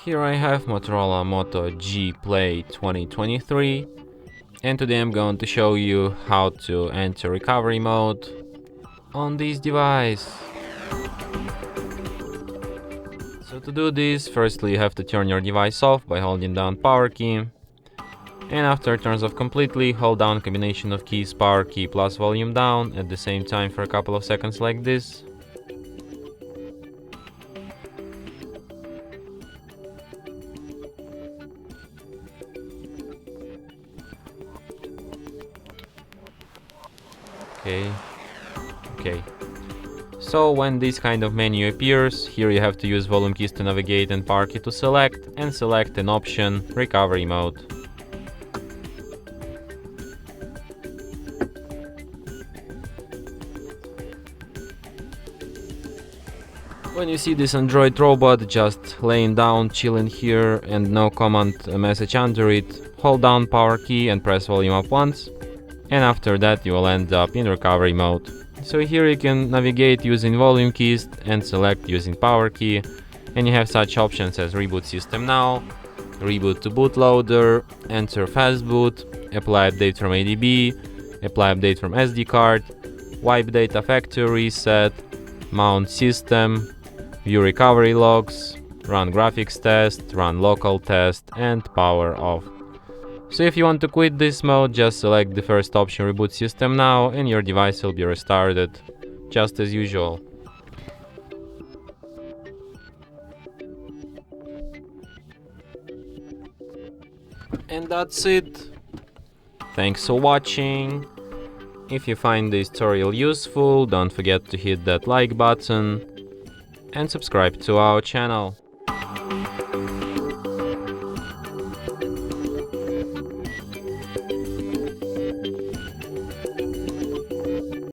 Here I have Motorola Moto G Play 2023, and today I'm going to show you how to enter recovery mode on this device. So to do this, firstly you have to turn your device off by holding down power key, and after it turns off completely, hold down combination of keys power key plus volume down at the same time for a couple of seconds like this. Okay. So when this kind of menu appears, here you have to use volume keys to navigate and power key to select, and select an option, recovery mode. When you see this Android robot just laying down, chilling here and no command message under it, hold down power key and press volume up once, and after that you will end up in recovery mode. So here you can navigate using volume keys and select using power key, and you have such options as reboot system now, reboot to bootloader, enter fastboot, apply update from ADB, apply update from SD card, wipe data factory reset, mount system, view recovery logs, run graphics test, run local test, and power off. So if you want to quit this mode, just select the first option, reboot system now, and your device will be restarted, just as usual. And that's it. Thanks for watching. If you find this tutorial useful, don't forget to hit that like button and subscribe to our channel.